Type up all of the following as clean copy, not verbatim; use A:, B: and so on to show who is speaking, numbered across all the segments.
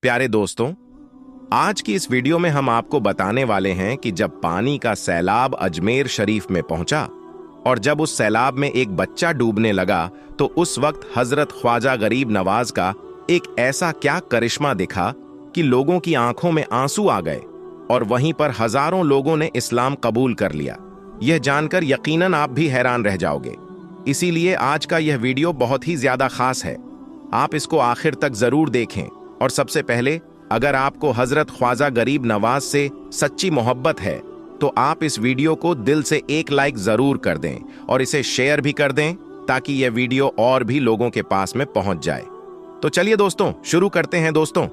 A: प्यारे दोस्तों, आज की इस वीडियो में हम आपको बताने वाले हैं कि जब पानी का सैलाब अजमेर शरीफ में पहुंचा और जब उस सैलाब में एक बच्चा डूबने लगा तो उस वक्त हजरत ख्वाजा गरीब नवाज का एक ऐसा क्या करिश्मा दिखा कि लोगों की आंखों में आंसू आ गए और वहीं पर हजारों लोगों ने इस्लाम कबूल कर लिया। यह जानकर यकीनन आप भी हैरान रह जाओगे। इसीलिए आज का यह वीडियो बहुत ही ज्यादा खास है। आप इसको आखिर तक जरूर देखें। और सबसे पहले, अगर आपको हजरत ख्वाजा गरीब नवाज से सच्ची मोहब्बत है तो आप इस वीडियो को दिल से एक लाइक जरूर कर दें और इसे शेयर भी कर दें ताकि यह वीडियो और भी लोगों के पास में पहुंच जाए। तो चलिए दोस्तों, शुरू करते हैं। दोस्तों,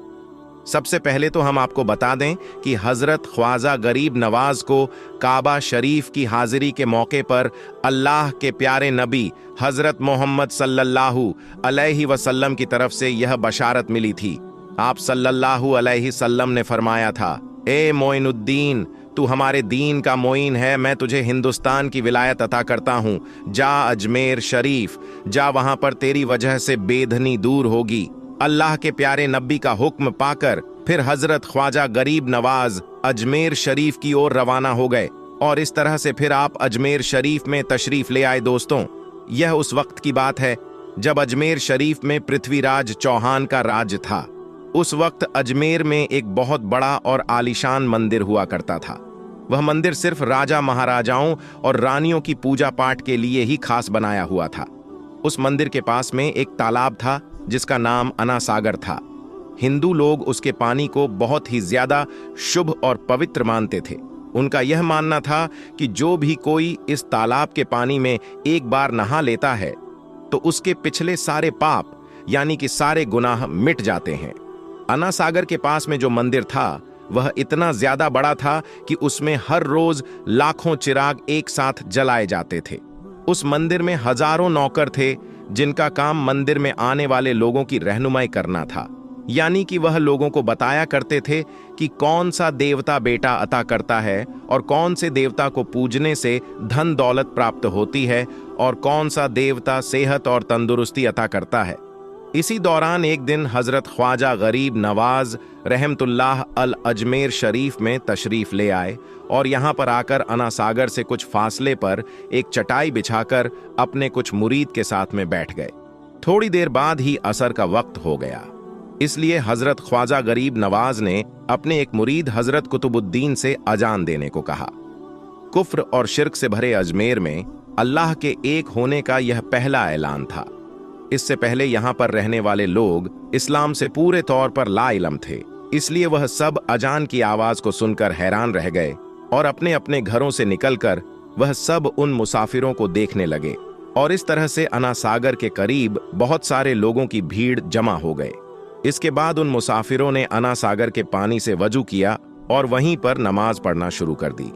A: सबसे पहले तो हम आपको बता दें कि हजरत ख्वाजा गरीब नवाज को काबा शरीफ की हाजिरी के मौके पर अल्लाह के प्यारे नबी हजरत मोहम्मद सल्लल्लाहु अलैहि वसल्लम की तरफ से यह बशारत मिली थी। आप सल्लल्लाहु अलैहि वसल्लम ने फरमाया था, ए मोइनुद्दीन, तू हमारे दीन का मोइन है, मैं तुझे हिंदुस्तान की विलायत अता करता हूँ। जा अजमेर शरीफ जा, वहां पर तेरी वजह से बेधनी दूर होगी। अल्लाह के प्यारे नबी का हुक्म पाकर फिर हजरत ख्वाजा गरीब नवाज अजमेर शरीफ की ओर रवाना हो गए और इस तरह से फिर आप अजमेर शरीफ में तशरीफ ले आए। दोस्तों, यह उस वक्त की बात है जब अजमेर शरीफ में पृथ्वीराज चौहान का राज था। उस वक्त अजमेर में एक बहुत बड़ा और आलीशान मंदिर हुआ करता था। वह मंदिर सिर्फ राजा महाराजाओं और रानियों की पूजा पाठ के लिए ही खास बनाया हुआ था। उस मंदिर के पास में एक तालाब था जिसका नाम अना सागर था। हिंदू लोग उसके पानी को बहुत ही ज्यादा शुभ और पवित्र मानते थे। उनका यह मानना था कि जो भी कोई इस तालाब के पानी में एक बार नहा लेता है तो उसके पिछले सारे पाप यानी कि सारे गुनाह मिट जाते हैं। अना सागर के पास में जो मंदिर था वह इतना ज्यादा बड़ा था कि उसमें हर रोज लाखों चिराग एक साथ जलाए जाते थे। उस मंदिर में हजारों नौकर थे जिनका काम मंदिर में आने वाले लोगों की रहनुमाई करना था। यानी कि वह लोगों को बताया करते थे कि कौन सा देवता बेटा अता करता है और कौन से देवता को पूजने से धन दौलत प्राप्त होती है और कौन सा देवता सेहत और तंदुरुस्ती अता करता है। इसी दौरान एक दिन हजरत ख्वाजा गरीब नवाज रहमतुल्लाह अल अजमेर शरीफ में तशरीफ ले आए और यहाँ पर आकर अना सागर से कुछ फासले पर एक चटाई बिछाकर अपने कुछ मुरीद के साथ में बैठ गए। थोड़ी देर बाद ही असर का वक्त हो गया, इसलिए हजरत ख्वाजा गरीब नवाज ने अपने एक मुरीद हजरत कुतुबुद्दीन से अजान देने को कहा। कुफ्र और शिर्क से भरे अजमेर में अल्लाह के एक होने का यह पहला ऐलान था। इससे पहले यहाँ पर रहने वाले लोग इस्लाम से पूरे तौर पर लाइलम थे, इसलिए वह सब अजान की आवाज को सुनकर हैरान रह गए और अपने अपने घरों से निकलकर वह सब उन मुसाफिरों को देखने लगे और इस तरह से अना सागर के करीब बहुत सारे लोगों की भीड़ जमा हो गए। इसके बाद उन मुसाफिरों ने अना सागर के पानी से वजू किया और वहीं पर नमाज पढ़ना शुरू कर दी।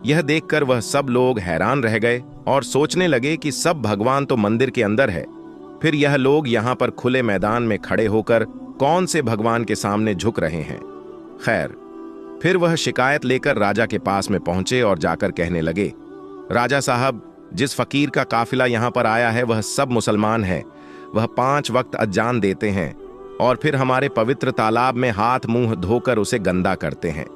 A: यह देखकर वह सब लोग हैरान रह गए और सोचने लगे कि सब भगवान तो मंदिर के अंदर है, फिर यह लोग यहाँ पर खुले मैदान में खड़े होकर कौन से भगवान के सामने झुक रहे हैं। खैर, फिर वह शिकायत लेकर राजा के पास में पहुंचे और जाकर कहने लगे, राजा साहब, जिस फकीर का काफिला यहाँ पर आया है वह सब मुसलमान है। वह 5 वक्त अजान देते हैं और फिर हमारे पवित्र तालाब में हाथ मुंह धोकर उसे गंदा करते हैं।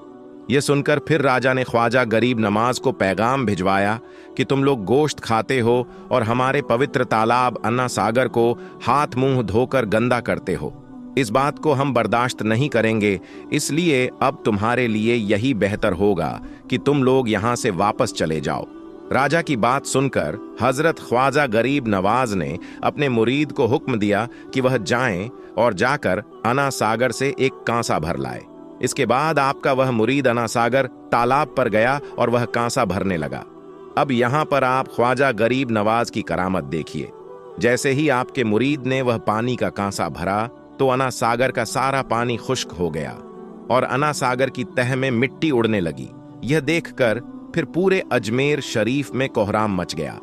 A: यह सुनकर फिर राजा ने ख्वाजा गरीब नवाज को पैगाम भिजवाया कि तुम लोग गोश्त खाते हो और हमारे पवित्र तालाब अन्ना सागर को हाथ मुंह धोकर गंदा करते हो। इस बात को हम बर्दाश्त नहीं करेंगे, इसलिए अब तुम्हारे लिए यही बेहतर होगा कि तुम लोग यहाँ से वापस चले जाओ। राजा की बात सुनकर हजरत ख्वाजा गरीब नवाज ने अपने मुरीद को हुक्म दिया कि वह जाएं और जाकर अना सागर से एक कांसा भर लाए। इसके बाद आपका वह मुरीद अना सागर तालाब पर गया और वह कांसा भरने लगा। अब यहाँ पर आप ख्वाजा गरीब नवाज की करामत देखिए। जैसे ही आपके मुरीद ने वह पानी का कांसा भरा तो अना सागर का सारा पानी खुश्क हो गया और अना सागर की तह में मिट्टी उड़ने लगी। यह देखकर फिर पूरे अजमेर शरीफ में कोहराम मच गया।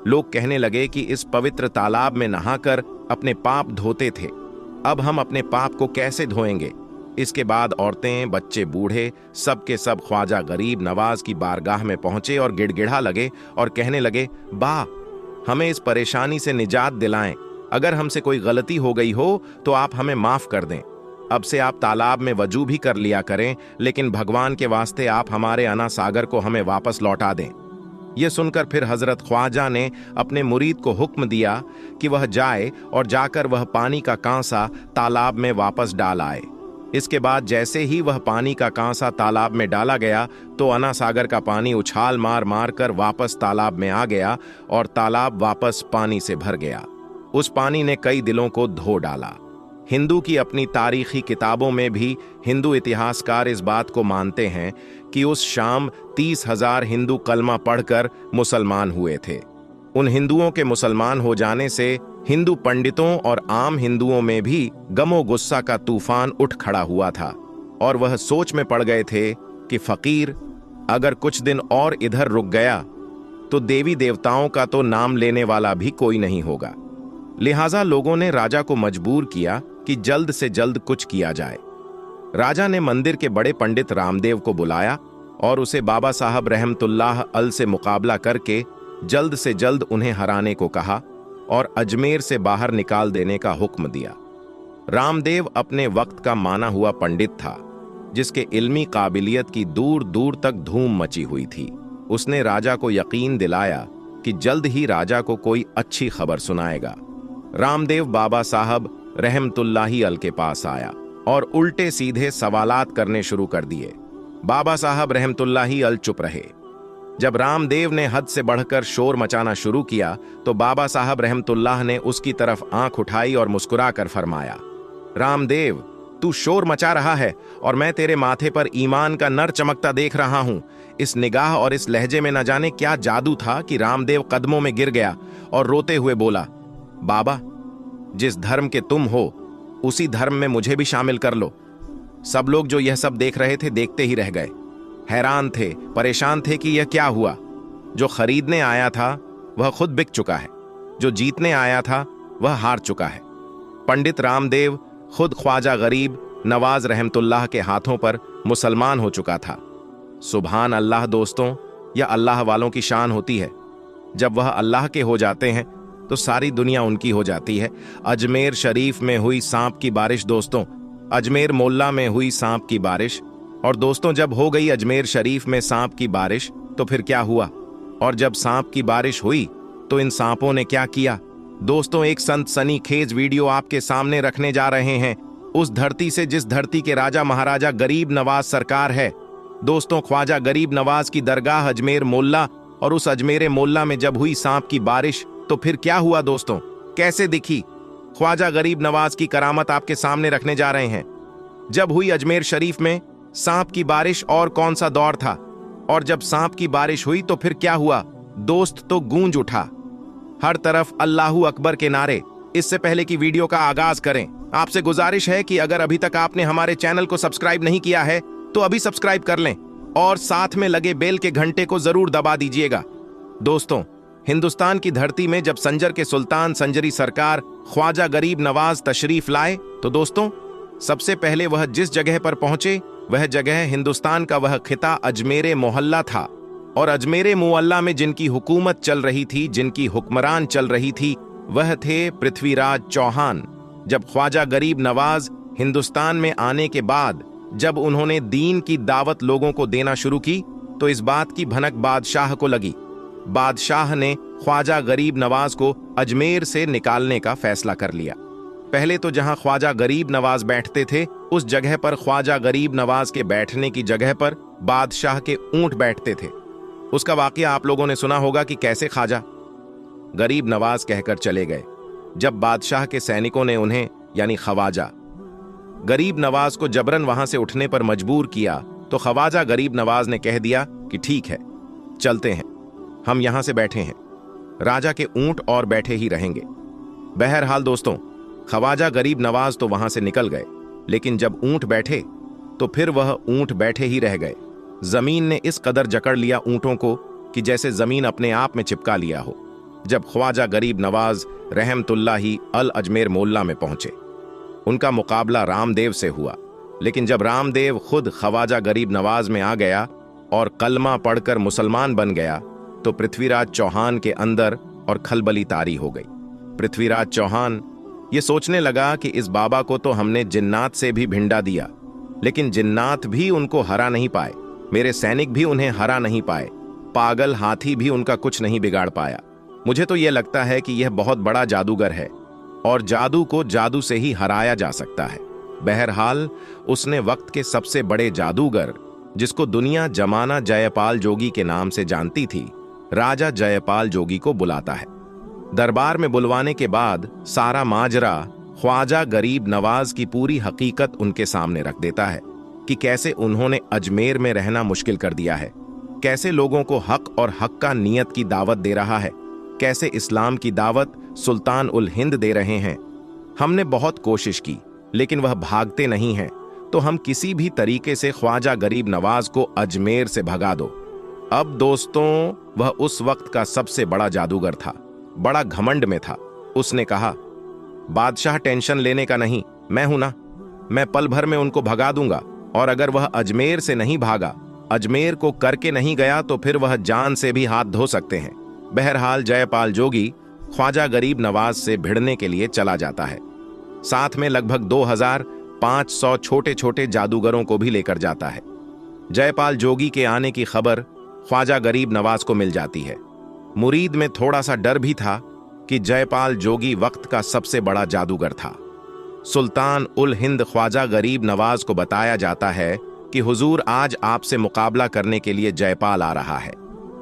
A: लोग कहने लगे कि इस पवित्र तालाब में नहाकर अपने पाप धोते थे, अब हम अपने पाप को कैसे धोएंगे। इसके बाद औरतें, बच्चे, बूढ़े सब के सब ख्वाजा गरीब नवाज की बारगाह में पहुंचे और गिड़गिड़ा लगे और कहने लगे, बा, हमें इस परेशानी से निजात दिलाएं। अगर हमसे कोई गलती हो गई हो तो आप हमें माफ कर दें। अब से आप तालाब में वजू भी कर लिया करें, लेकिन भगवान के वास्ते आप हमारे अना सागर को हमें वापस लौटा दें। यह सुनकर फिर हजरत ख्वाजा ने अपने मुरीद को हुक्म दिया कि वह जाए और जाकर वह पानी का कांसा तालाब में वापस डाल आए। इसके बाद जैसे ही वह पानी का कांसा तालाब में डाला गया तो अना सागर का पानी उछाल मार मार कर वापस तालाब में आ गया और तालाब वापस पानी से भर गया। उस पानी ने कई दिलों को धो डाला। हिंदू की अपनी तारीखी किताबों में भी हिंदू इतिहासकार इस बात को मानते हैं कि उस शाम 30,000 हिंदू कलमा पढ़कर मुसलमान हुए थे। उन हिंदुओं के मुसलमान हो जाने से हिंदू पंडितों और आम हिंदुओं में भी गमो गुस्सा का तूफान उठ खड़ा हुआ था और वह सोच में पड़ गए थे कि फकीर अगर कुछ दिन और इधर रुक गया तो देवी देवताओं का तो नाम लेने वाला भी कोई नहीं होगा। लिहाजा लोगों ने राजा को मजबूर किया कि जल्द से जल्द कुछ किया जाए। राजा ने मंदिर के बड़े पंडित रामदेव को बुलाया और उसे बाबा साहब रहमतुल्लाह अल से मुकाबला करके जल्द से जल्द उन्हें हराने को कहा और अजमेर से बाहर निकाल देने का हुक्म दिया। रामदेव अपने वक्त का माना हुआ पंडित था, जिसके इल्मी काबिलियत की दूर दूर तक धूम मची हुई थी। उसने राजा को यकीन दिलाया कि जल्द ही राजा को कोई अच्छी खबर सुनाएगा। रामदेव बाबा साहब रहमतुल्लाही अल के पास आया और उल्टे सीधे सवालात करने शुरू कर दिए। बाबा साहब रहमतुल्लाही अल चुप रहे। जब रामदेव ने हद से बढ़कर शोर मचाना शुरू किया तो बाबा साहब रहमतुल्लाह ने उसकी तरफ आंख उठाई और मुस्कुराकर फरमाया, रामदेव, तू शोर मचा रहा है और मैं तेरे माथे पर ईमान का नर चमकता देख रहा हूं। इस निगाह और इस लहजे में न जाने क्या जादू था कि रामदेव कदमों में गिर गया और रोते हुए बोला, बाबा, जिस धर्म के तुम हो उसी धर्म में मुझे भी शामिल कर लो। सब लोग जो यह सब देख रहे थे देखते ही रह गए, हैरान थे, परेशान थे कि यह क्या हुआ। जो खरीदने आया था वह खुद बिक चुका है, जो जीतने आया था वह हार चुका है। पंडित रामदेव खुद ख्वाजा गरीब नवाज रहमतुल्लाह के हाथों पर मुसलमान हो चुका था। सुभान अल्लाह दोस्तों, यह अल्लाह वालों की शान होती है। जब वह अल्लाह के हो जाते हैं तो सारी दुनिया उनकी हो जाती है। अजमेर शरीफ में हुई सांप की बारिश दोस्तों, अजमेर मोहल्ला में हुई सांप की बारिश। और दोस्तों, जब हो गई अजमेर शरीफ में सांप की बारिश तो फिर क्या हुआ? और जब सांप की बारिश हुई तो इन सांपों ने क्या किया? दोस्तों, एक सनसनीखेज वीडियो आपके सामने रखने जा रहे हैं, उस धरती से जिस धरती के राजा महाराजा गरीब नवाज सरकार है। दोस्तों, ख्वाजा गरीब नवाज की दरगाह अजमेर मोहल्ला, और उस अजमेर मोहल्ला में जब हुई सांप की बारिश तो फिर क्या हुआ दोस्तों, कैसे दिखी? ख्वाजा गरीब नवाज की करामत आपके सामने रखने जा रहे हैं। जब हुई अजमेर शरीफ में सांप की बारिश और कौन सा दौर था, और जब सांप की बारिश हुई तो फिर क्या हुआ दोस्त, तो गूंज उठा हर तरफ अल्लाहू अकबर के नारे। इससे पहले कि वीडियो का आगाज करें, आपसे गुजारिश है कि अगर अभी तक आपने हमारे चैनल को सब्सक्राइब नहीं किया है तो अभी सब्सक्राइब कर लें और साथ में लगे बेल के घंटे को जरूर दबा दीजिएगा। दोस्तों, हिंदुस्तान की धरती में जब संजर के सुल्तान संजरी सरकार ख्वाजा गरीब नवाज तशरीफ लाए तो दोस्तों, सबसे पहले वह जिस जगह पर पहुंचे वह जगह हिंदुस्तान का वह खिता अजमेर मोहल्ला था। और अजमेर मोहल्ला में जिनकी हुकूमत चल रही थी, जिनकी हुक्मरान चल रही थी, वह थे पृथ्वीराज चौहान। जब ख्वाजा गरीब नवाज हिंदुस्तान में आने के बाद जब उन्होंने दीन की दावत लोगों को देना शुरू की तो इस बात की भनक बादशाह को लगी। बादशाह ने ख्वाजा गरीब नवाज को अजमेर से निकालने का फैसला कर लिया। पहले तो जहां ख्वाजा गरीब नवाज बैठते थे उस जगह पर ख्वाजा गरीब नवाज के बैठने की जगह पर बादशाह के ऊंट बैठते थे। उसका वाकया आप लोगों ने सुना होगा कि कैसे ख्वाजा गरीब नवाज कहकर चले गए। जब बादशाह के सैनिकों ने उन्हें यानी ख्वाजा गरीब नवाज को जबरन वहां से उठने पर मजबूर किया तो ख्वाजा गरीब नवाज ने कह दिया कि ठीक है, चलते हैं, हम यहां से बैठे हैं, राजा के ऊंट और बैठे ही रहेंगे। बहरहाल दोस्तों, ख्वाजा गरीब नवाज तो वहां से निकल गए, लेकिन जब ऊंट बैठे तो फिर वह ऊंट बैठे ही रह गए। जमीन ने इस कदर जकड़ लिया ऊंटों को कि जैसे जमीन अपने आप में चिपका लिया हो। जब ख्वाजा गरीब नवाज रहमतुल्लाही अल अजमेर मोहल्ला में पहुंचे, उनका मुकाबला रामदेव से हुआ। लेकिन जब रामदेव खुद ख्वाजा गरीब नवाज में आ गया और कलमा पढ़कर मुसलमान बन गया तो पृथ्वीराज चौहान के अंदर और खलबली तारी हो गई। पृथ्वीराज चौहान ये सोचने लगा कि इस बाबा को तो हमने जिन्नात से भी भिंडा दिया, लेकिन जिन्नात भी उनको हरा नहीं पाए, मेरे सैनिक भी उन्हें हरा नहीं पाए, पागल हाथी भी उनका कुछ नहीं बिगाड़ पाया। मुझे तो यह लगता है कि यह बहुत बड़ा जादूगर है और जादू को जादू से ही हराया जा सकता है। बहरहाल उसने वक्त के सबसे बड़े जादूगर, जिसको दुनिया जमाना जयपाल जोगी के नाम से जानती थी, राजा जयपाल जोगी को बुलाता है। दरबार में बुलवाने के बाद सारा माजरा ख्वाजा गरीब नवाज की पूरी हकीकत उनके सामने रख देता है कि कैसे उन्होंने अजमेर में रहना मुश्किल कर दिया है, कैसे लोगों को हक और हक्का नियत की दावत दे रहा है, कैसे इस्लाम की दावत सुल्तान उल हिंद दे रहे हैं। हमने बहुत कोशिश की लेकिन वह भागते नहीं हैं, तो हम किसी भी तरीके से ख्वाजा गरीब नवाज को अजमेर से भगा दो। अब दोस्तों, वह उस वक्त का सबसे बड़ा जादूगर था, बड़ा घमंड में था। उसने कहा, बादशाह टेंशन लेने का नहीं, मैं हूं ना, मैं पल भर में उनको भगा दूंगा, और अगर वह अजमेर से नहीं भागा, अजमेर को करके नहीं गया, तो फिर वह जान से भी हाथ धो सकते हैं। बहरहाल जयपाल जोगी ख्वाजा गरीब नवाज से भिड़ने के लिए चला जाता है। साथ में लगभग 2500 छोटे छोटे जादूगरों को भी लेकर जाता है। जयपाल जोगी के आने की खबर ख्वाजा गरीब नवाज को मिल जाती है। मुरीद में थोड़ा सा डर भी था कि जयपाल जोगी वक्त का सबसे बड़ा जादूगर था। सुल्तान उल हिंद ख्वाजा गरीब नवाज को बताया जाता है कि हुजूर, आज आपसे मुकाबला करने के लिए जयपाल आ रहा है।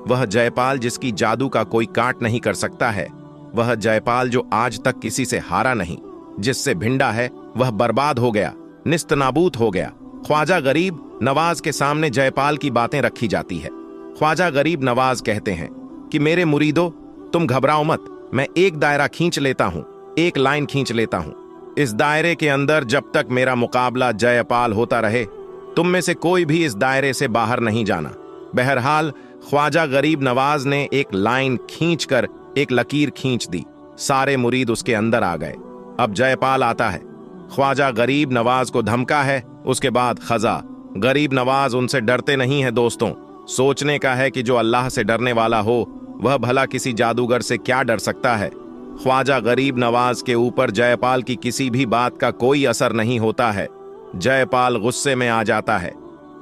A: वह जयपाल जिसकी जादू का कोई काट नहीं कर सकता है, वह जयपाल जो आज तक किसी से हारा नहीं, जिससे भिंडा है वह बर्बाद हो गया, निस्तनाबूत हो गया। ख्वाजा गरीब नवाज के सामने जयपाल की बातें रखी जाती है। ख्वाजा गरीब नवाज कहते हैं कि मेरे मुरीदो, तुम घबराओ मत, मैं एक दायरा खींच लेता हूं, एक लाइन खींच लेता हूं। इस दायरे के अंदर जब तक मेरा मुकाबला जयपाल होता रहे, तुम में से कोई भी इस दायरे से बाहर नहीं जाना। बहरहाल ख्वाजा गरीब नवाज ने एक लाइन खींचकर एक लकीर खींच दी। सारे मुरीद उसके अंदर आ गए। अब जयपाल आता है, ख्वाजा गरीब नवाज को धमका है, उसके बाद खजा। गरीब नवाज उनसे डरते नहीं है दोस्तों। सोचने का है कि जो अल्लाह से डरने वाला हो, वह भला किसी जादूगर से क्या डर सकता है। ख्वाजा गरीब नवाज के ऊपर जयपाल की किसी भी बात का कोई असर नहीं होता है। जयपाल गुस्से में आ जाता है,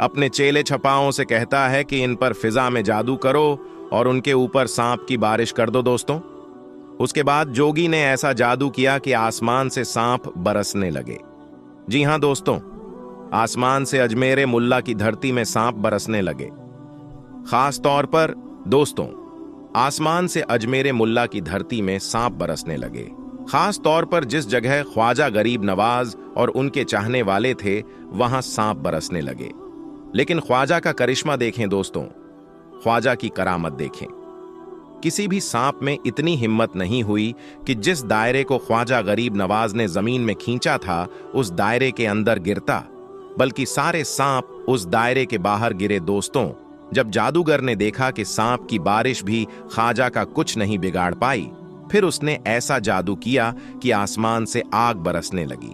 A: अपने चेले छपाओं से कहता है कि इन पर फिजा में जादू करो और उनके ऊपर सांप की बारिश कर दो दोस्तों। उसके बाद जोगी ने ऐसा जादू किया कि आसमान से सांप बरसने लगे। जी हां दोस्तों, आसमान से अजमेर मुल्ला की धरती में सांप बरसने लगे। खास तौर पर दोस्तों, आसमान से अजमेर मुल्ला की धरती में सांप बरसने लगे। खास तौर पर जिस जगह ख्वाजा गरीब नवाज और उनके चाहने वाले थे, वहां सांप बरसने लगे। लेकिन ख्वाजा का करिश्मा देखें दोस्तों, ख्वाजा की करामत देखें। किसी भी सांप में इतनी हिम्मत नहीं हुई कि जिस दायरे को ख्वाजा गरीब नवाज ने जमीन में खींचा था, उस दायरे के अंदर गिरता, बल्कि सारे सांप उस दायरे के बाहर गिरे दोस्तों। जब जादूगर ने देखा कि सांप की बारिश भी ख्वाजा का कुछ नहीं बिगाड़ पाई, फिर उसने ऐसा जादू किया कि आसमान से आग बरसने लगी।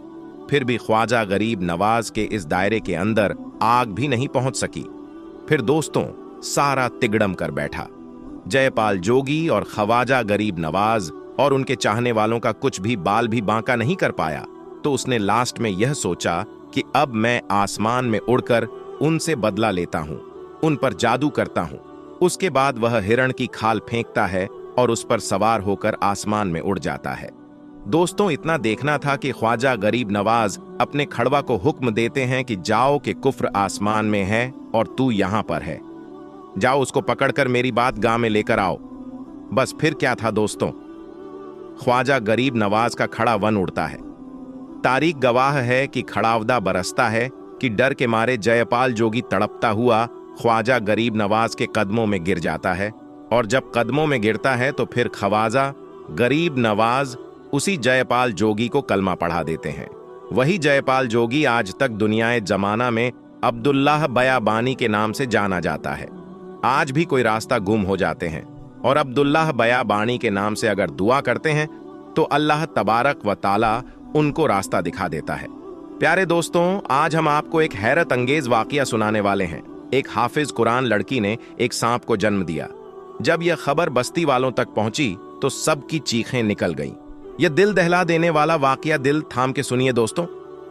A: फिर भी ख्वाजा गरीब नवाज के इस दायरे के अंदर आग भी नहीं पहुंच सकी। फिर दोस्तों, सारा तिगड़म कर बैठा। जयपाल जोगी और ख्वाजा गरीब नवाज और उनके चाहने वालों का कुछ भी बाल भी बांका नहीं कर पाया। तो उसने लास्ट में यह सोचा कि अब मैं आसमान में उड़कर उनसे बदला लेता हूं, उन पर जादू करता हूं। उसके बाद वह हिरण की खाल फेंकता है और उस पर सवार होकर आसमान में उड़ जाता है। दोस्तों, इतना देखना था कि ख्वाजा गरीब नवाज अपने खड़वा को हुक्म देते हैं कि जाओ कि कुफ्र आसमान में है और तू यहां पर है, जाओ उसको पकड़कर मेरी बात गांव में लेकर आओ। बस फिर क्या था दोस्तों, ख्वाजा गरीब नवाज का खड़ा वन उड़ता है। तारीख गवाह है कि खड़ावदा बरसता है कि डर के मारे जयपाल जोगी तड़पता हुआ ख्वाजा गरीब नवाज के कदमों में गिर जाता है। और जब कदमों में गिरता है तो फिर ख्वाजा गरीब नवाज उसी जयपाल जोगी को कलमा पढ़ा देते हैं। वही जयपाल जोगी आज तक दुनियाए जमाना में अब्दुल्लाह बयाबानी के नाम से जाना जाता है। आज भी कोई रास्ता गुम हो जाते हैं और अब्दुल्लाह बयाबानी के नाम से अगर दुआ करते हैं तो अल्लाह तबारक व ताला उनको रास्ता दिखा देता है। प्यारे दोस्तों, आज हम आपको एक हैरत अंगेज वाकया सुनाने वाले हैं। एक हाफिज कुरान लड़की ने एक सांप को जन्म दिया। जब यह खबर बस्ती वालों तक पहुंची तो सबकी चीखें निकल गईं। यह दिल दहला देने वाला वाकया दिल थाम के सुनिए दोस्तों।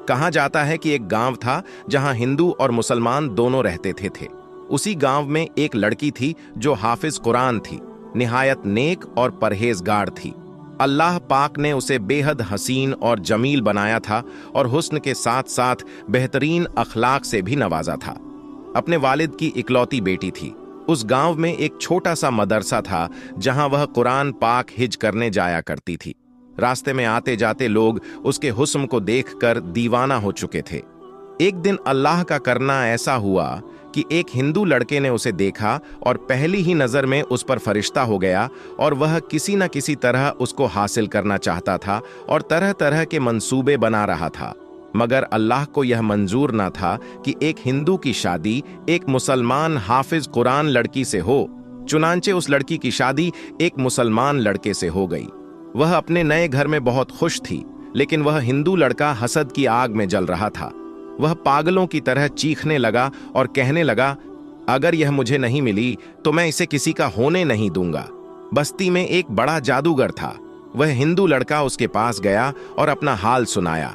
A: कहा जाता है कि एक गांव था जहां हिंदू और मुसलमान दोनों रहते थे। उसी गांव में एक लड़की थी जो हाफिज कुरान थी, निहायत नेक और परहेजगार थी। अल्लाह पाक ने उसे बेहद हसीन और जमील बनाया था और हुस्न के साथ साथ बेहतरीन अखलाक से भी नवाजा था। अपने वालिद की इकलौती बेटी थी। उस गांव में एक छोटा सा मदरसा था जहां वह कुरान पाक हिज करने जाया करती थी। रास्ते में आते जाते लोग उसके हुस्न को देखकर दीवाना हो चुके थे। एक दिन अल्लाह का करना ऐसा हुआ कि एक हिंदू लड़के ने उसे देखा और पहली ही नजर में उस पर फरिश्ता हो गया और वह किसी न किसी तरह उसको हासिल करना चाहता था और तरह तरह के मंसूबे बना रहा था। मगर अल्लाह को यह मंजूर ना था कि एक हिंदू की शादी एक मुसलमान हाफिज कुरान लड़की से हो। चुनांचे उस लड़की की शादी एक मुसलमान लड़के से हो गई। वह अपने नए घर में बहुत खुश थी, लेकिन वह हिंदू लड़का हसद की आग में जल रहा था। वह पागलों की तरह चीखने लगा और कहने लगा, अगर यह मुझे नहीं मिली तो मैं इसे किसी का होने नहीं दूंगा। बस्ती में एक बड़ा जादूगर था। वह हिंदू लड़का उसके पास गया और अपना हाल सुनाया।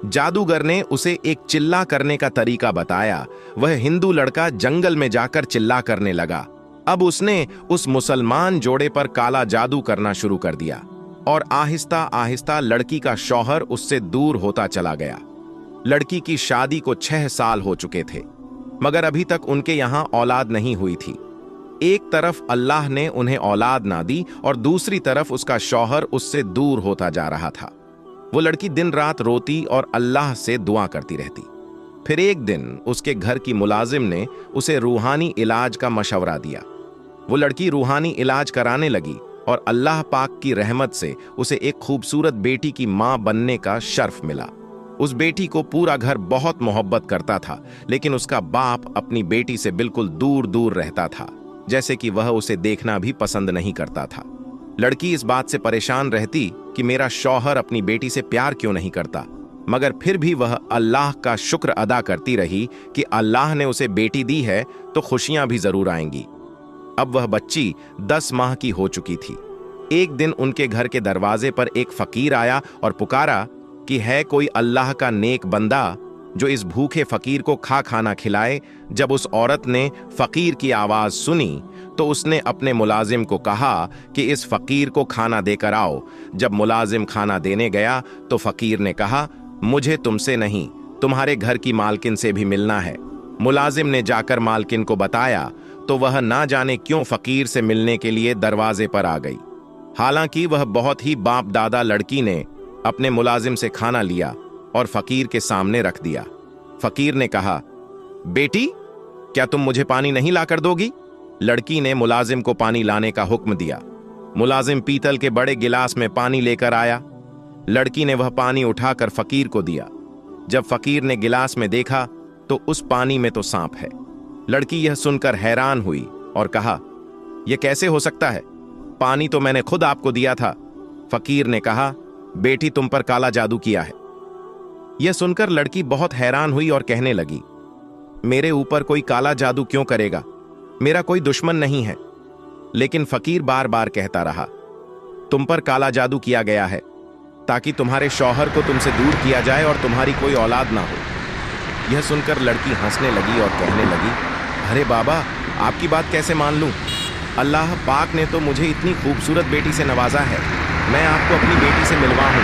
A: जादूगर ने उसे एक चिल्ला करने का तरीका बताया। वह हिंदू लड़का जंगल में जाकर चिल्ला करने लगा। अब उसने उस मुसलमान जोड़े पर काला जादू करना शुरू कर दिया और आहिस्ता आहिस्ता लड़की का शौहर उससे दूर होता चला गया। लड़की की शादी को 6 साल हो चुके थे, मगर अभी तक उनके यहां औलाद नहीं हुई थी। एक तरफ अल्लाह ने उन्हें औलाद ना दी और दूसरी तरफ उसका शौहर उससे दूर होता जा रहा था। वो लड़की दिन रात रोती और अल्लाह से दुआ करती रहती। फिर एक दिन उसके घर की मुलाजिम ने उसे रूहानी इलाज का मशवरा दिया। वो लड़की रूहानी इलाज कराने लगी और अल्लाह पाक की रहमत से उसे एक खूबसूरत बेटी की मां बनने का शर्फ मिला। उस बेटी को पूरा घर बहुत मोहब्बत करता था, लेकिन उसका बाप अपनी बेटी से बिल्कुल दूर दूर रहता था, जैसे कि वह उसे देखना भी पसंद नहीं करता था। लड़की इस बात से परेशान रहती कि मेरा शौहर अपनी बेटी से प्यार क्यों नहीं करता, मगर फिर भी वह अल्लाह का शुक्र अदा करती रही कि अल्लाह ने उसे बेटी दी है तो खुशियां भी जरूर आएंगी। अब वह बच्ची 10 माह की हो चुकी थी। एक दिन उनके घर के दरवाजे पर एक फकीर आया और पुकारा कि है कोई अल्लाह का नेक बंदा जो इस भूखे फकीर को खाना खिलाए। जब उस औरत ने फकीर की आवाज सुनी तो उसने अपने मुलाजिम को कहा कि इस फकीर को खाना देकर आओ। जब मुलाजिम खाना देने गया तो फकीर ने कहा, मुझे तुमसे नहीं, तुम्हारे घर की मालकिन से भी मिलना है। मुलाजिम ने जाकर मालकिन को बताया तो वह ना जाने क्यों फकीर से मिलने के लिए दरवाजे पर आ गई। हालांकि वह बहुत ही बाप दादा लड़की ने अपने मुलाजिम से खाना लिया और फकीर के सामने रख दिया। फकीर ने कहा, बेटी क्या तुम मुझे पानी नहीं लाकर दोगी? लड़की ने मुलाजिम को पानी लाने का हुक्म दिया। मुलाजिम पीतल के बड़े गिलास में पानी लेकर आया। लड़की ने वह पानी उठाकर फकीर को दिया। जब फकीर ने गिलास में देखा तो उस पानी में तो सांप है। लड़की यह सुनकर हैरान हुई और कहा, यह कैसे हो सकता है? पानी तो मैंने खुद आपको दिया था। फकीर ने कहा, बेटी तुम पर काला जादू किया है। यह सुनकर लड़की बहुत हैरान हुई और कहने लगी, मेरे ऊपर कोई काला जादू क्यों करेगा? मेरा कोई दुश्मन नहीं है। लेकिन फकीर बार बार कहता रहा, तुम पर काला जादू किया गया है ताकि तुम्हारे शौहर को तुमसे दूर किया जाए और तुम्हारी कोई औलाद ना हो। यह सुनकर लड़की हंसने लगी और कहने लगी, अरे बाबा, आपकी बात कैसे मान लूं? अल्लाह पाक ने तो मुझे इतनी खूबसूरत बेटी से नवाजा है। मैं आपको अपनी बेटी से मिलवा हूं,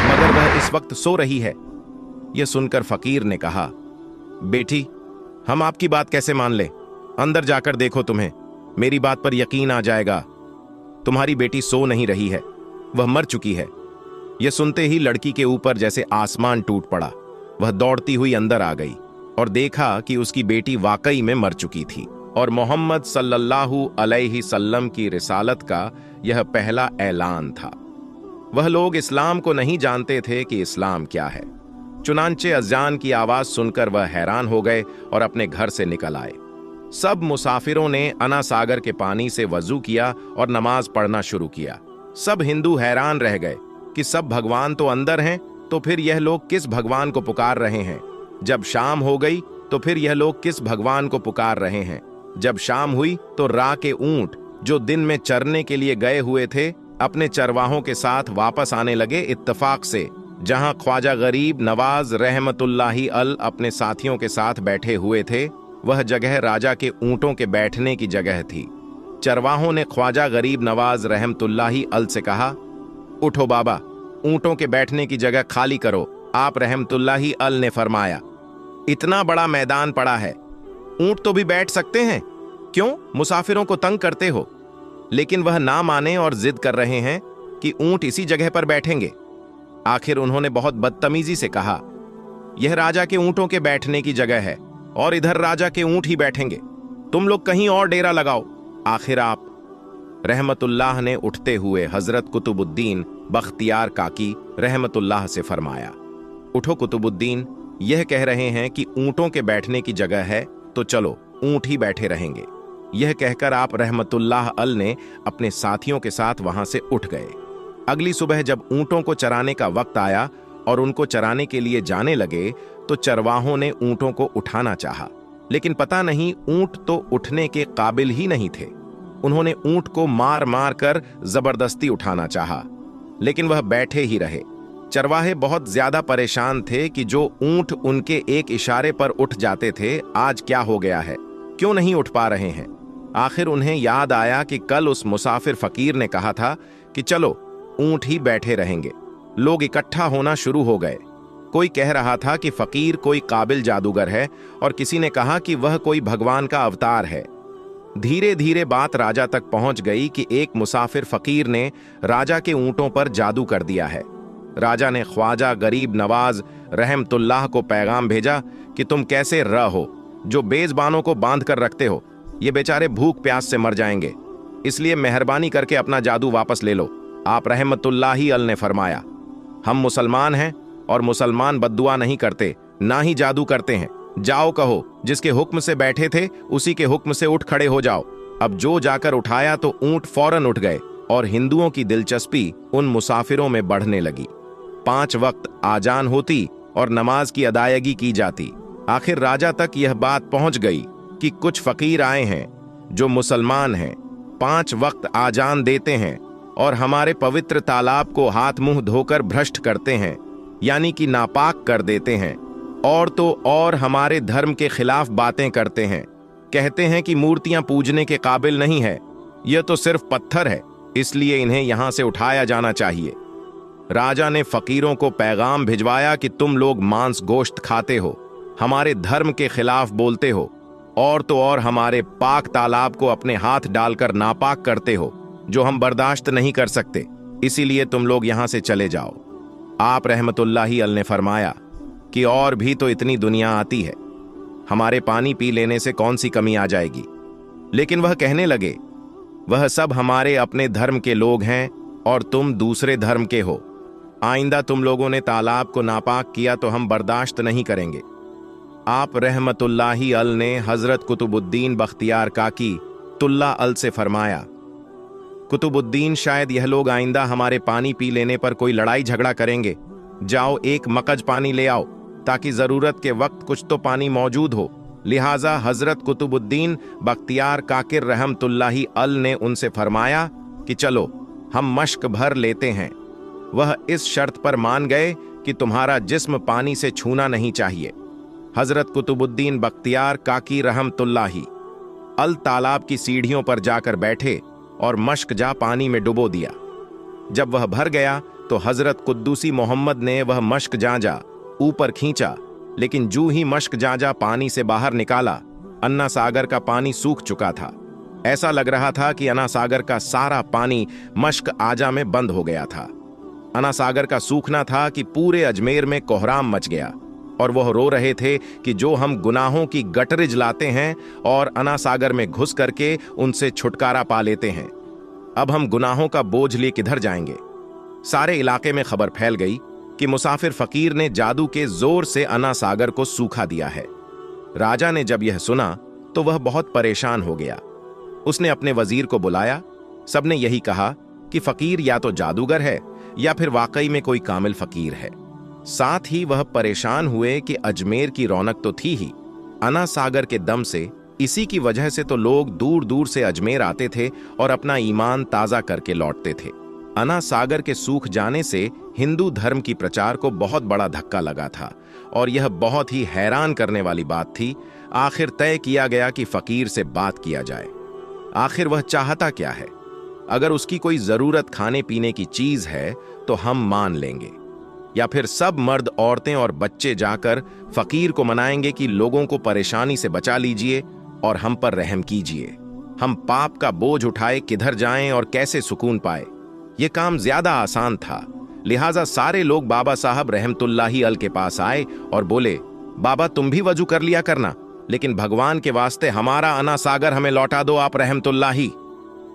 A: मगर वह इस वक्त सो रही है। यह सुनकर फकीर ने कहा, बेटी हम आपकी बात कैसे मान लें? अंदर जाकर देखो, तुम्हें मेरी बात पर यकीन आ जाएगा। तुम्हारी बेटी सो नहीं रही है, वह मर चुकी है। यह सुनते ही लड़की के ऊपर जैसे आसमान टूट पड़ा। वह दौड़ती हुई अंदर आ गई और देखा कि उसकी बेटी वाकई में मर चुकी थी और मोहम्मद सल्लल्लाहु अलैहि सल्लम की रिसालत का यह पहला ऐलान था। वह लोग इस्लाम को नहीं जानते थे कि इस्लाम क्या है। चुनांचे अज़ान की आवाज सुनकर वह हैरान हो गए और अपने घर से निकल आए। सब मुसाफिरों ने अना सागर के पानी से वजू किया और नमाज पढ़ना शुरू किया। सब हिंदू हैरान रह गए कि सब भगवान तो अंदर हैं, तो फिर यह लोग किस भगवान को पुकार रहे हैं? जब शाम हो गई तो फिर यह लोग किस भगवान को पुकार रहे हैं? जब शाम हुई तो राह के ऊंट जो दिन में चरने के लिए गए हुए थे अपने चरवाहों के साथ वापस आने लगे इत्तफाक से, जहां ख्वाजा गरीब नवाज रहमतुल्लाही अल अपने साथियों के साथ बैठे हुए थे। वह जगह राजा के ऊंटों के बैठने की जगह थी। चरवाहों ने ख्वाजा गरीब नवाज रहमतुल्लाही अल से कहा, उठो बाबा, ऊंटों के बैठने की जगह खाली करो। आप रहमतुल्लाही अल ने फरमाया, इतना बड़ा मैदान पड़ा है, ऊंट तो भी बैठ सकते हैं, क्यों मुसाफिरों को तंग करते हो? लेकिन वह ना माने और जिद कर रहे हैं कि ऊंट इसी जगह पर बैठेंगे। आखिर उन्होंने बहुत बदतमीजी से कहा, यह राजा के ऊंटों के बैठने की जगह है और इधर राजा के ऊंट ही बैठेंगे, तुम लोग कहीं और डेरा लगाओ। आखिर आप रहमतुल्लाह ने उठते हुए हजरत कुतुबुद्दीन बख्तियार काकी रहमतुल्लाह से फरमाया, उठो कुतुबुद्दीन, यह कह रहे हैं कि ऊंटों के बैठने की जगह है तो चलो ऊंट ही बैठे रहेंगे। यह कहकर आप रहमतुल्लाह अल ने अपने साथियों के साथ वहां से उठ गए। अगली सुबह जब ऊंटों को चराने का वक्त आया और उनको चराने के लिए जाने लगे तो चरवाहों ने ऊंटों को उठाना चाहा, लेकिन पता नहीं ऊंट तो उठने के काबिल ही नहीं थे। उन्होंने ऊंट को मार मार कर जबरदस्ती उठाना चाहा, लेकिन वह बैठे ही रहे। चरवाहे बहुत ज्यादा परेशान थे कि जो ऊंट उनके एक इशारे पर उठ जाते थे, आज क्या हो गया है, क्यों नहीं उठ पा रहे हैं। आखिर उन्हें याद आया कि कल उस मुसाफिर फकीर ने कहा था कि चलो ऊंट ही बैठे रहेंगे। लोग इकट्ठा होना शुरू हो गए। कोई कह रहा था कि फकीर कोई काबिल जादूगर है और किसी ने कहा कि वह कोई भगवान का अवतार है। धीरे धीरे बात राजा तक पहुंच गई कि एक मुसाफिर फकीर ने राजा के ऊंटों पर जादू कर दिया है। राजा ने ख्वाजा गरीब नवाज रहमतुल्लाह को पैगाम भेजा कि तुम कैसे रहो, जो बेज़बानों को बांध कर रखते हो, ये बेचारे भूख प्यास से मर जाएंगे, इसलिए मेहरबानी करके अपना जादू वापस ले लो। आप रहमतुल्लाही अल ने फरमाया, हम मुसलमान हैं और मुसलमान बद्दुआ नहीं करते, ना ही जादू करते हैं। जाओ कहो, जिसके हुक्म से बैठे थे उसी के हुक्म से उठ खड़े हो जाओ। अब जो जाकर उठाया तो ऊंट फौरन उठ गए और हिंदुओं की दिलचस्पी उन मुसाफिरों में बढ़ने लगी। 5 वक्त आजान होती और नमाज की अदायगी की जाती। आखिर राजा तक यह बात पहुंच गई कि कुछ फकीर आए हैं जो मुसलमान हैं, 5 वक्त आजान देते हैं और हमारे पवित्र तालाब को हाथ मुंह धोकर भ्रष्ट करते हैं, यानी कि नापाक कर देते हैं, और तो और हमारे धर्म के खिलाफ बातें करते हैं। कहते हैं कि मूर्तियां पूजने के काबिल नहीं है, यह तो सिर्फ पत्थर है, इसलिए इन्हें यहां से उठाया जाना चाहिए। राजा ने फकीरों को पैगाम भिजवाया कि तुम लोग मांस गोश्त खाते हो, हमारे धर्म के खिलाफ बोलते हो, और तो और हमारे पाक तालाब को अपने हाथ डालकर नापाक करते हो, जो हम बर्दाश्त नहीं कर सकते, इसीलिए तुम लोग यहां से चले जाओ। आप रहमतुल्लाही अल ने फरमाया कि और भी तो इतनी दुनिया आती है, हमारे पानी पी लेने से कौन सी कमी आ जाएगी। लेकिन वह कहने लगे, वह सब हमारे अपने धर्म के लोग हैं और तुम दूसरे धर्म के हो। आइंदा तुम लोगों ने तालाब को नापाक किया तो हम बर्दाश्त नहीं करेंगे। आप रहमतुल्लाही अल ने हजरत कुतुबुद्दीन बख्तियार काकी तुल्ला अल से फरमाया, कुतुबुद्दीन, शायद यह लोग आइंदा हमारे पानी पी लेने पर कोई लड़ाई झगड़ा करेंगे। जाओ एक मकज पानी ले आओ ताकि जरूरत के वक्त कुछ तो पानी मौजूद हो। लिहाजा हजरत कुतुबुद्दीन बख्तियार काकिर रहमतुल्लाही अल ने उनसे फरमाया कि चलो हम मश्क भर लेते हैं। वह इस शर्त पर मान गए कि तुम्हारा जिस्म पानी से छूना नहीं चाहिए। हजरत कुतुबुद्दीन बख्तियार काकी रहमतुल्लाही अल तालाब की सीढ़ियों पर जाकर बैठे और मश्क जा पानी में डुबो दिया। जब वह भर गया तो हजरत कुद्दूसी मोहम्मद ने वह मश्क जांजा ऊपर खींचा, लेकिन जूं ही मश्क जांजा पानी से बाहर निकाला, अन्ना सागर का पानी सूख चुका था। ऐसा लग रहा था कि अन्ना सागर का सारा पानी मश्क आजा में बंद हो गया था। अन्ना सागर का सूखना था कि पूरे अजमेर में कोहराम मच गया और वह रो रहे थे कि जो हम गुनाहों की गटरिज लाते हैं और अन्ना सागर में घुस करके उनसे छुटकारा पा लेते हैं, अब हम गुनाहों का बोझ लिए किधर जाएंगे। सारे इलाके में खबर फैल गई कि मुसाफिर फकीर ने जादू के जोर से अन्ना सागर को सूखा दिया है। राजा ने जब यह सुना तो वह बहुत परेशान हो गया। उसने अपने वजीर को बुलाया। सबने यही कहा कि फकीर या तो जादूगर है या फिर वाकई में कोई कामिल फकीर है। साथ ही वह परेशान हुए कि अजमेर की रौनक तो थी ही, अन्ना सागर के दम से, इसी की वजह से तो लोग दूर दूर से अजमेर आते थे और अपना ईमान ताजा करके लौटते थे। अना सागर के सूख जाने से हिंदू धर्म की प्रचार को बहुत बड़ा धक्का लगा था और यह बहुत ही हैरान करने वाली बात थी। आखिर तय किया गया कि फकीर से बात किया जाए। आखिर वह चाहता क्या है? अगर उसकी कोई जरूरत खाने पीने की चीज है तो हम मान लेंगे, या फिर सब मर्द, औरतें और बच्चे जाकर फकीर को मनाएंगे कि लोगों को परेशानी से बचा लीजिए और हम पर रहम कीजिए। हम पाप का बोझ उठाए किधर जाएं और कैसे सुकून पाए? यह काम ज्यादा आसान था। लिहाजा सारे लोग बाबा साहब रहमतुल्लाही अल के पास आए और बोले, बाबा तुम भी वजू कर लिया करना, लेकिन भगवान के वास्ते हमारा अना सागर हमें लौटा दो आप रहमतुल्लाही।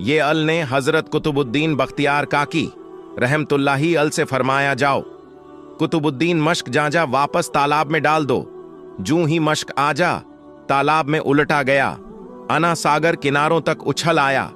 A: ये अल ने हजरत कुतुबुद्दीन बख्तियार काकी रहमतुल्लाही अल से फरमाया, जाओ कुतुबुद्दीन मश्क जाजा वापस तालाब में डाल दो। जूं ही मश्क आजा तालाब में उलटा गया, अना सागर किनारों तक उछल आया।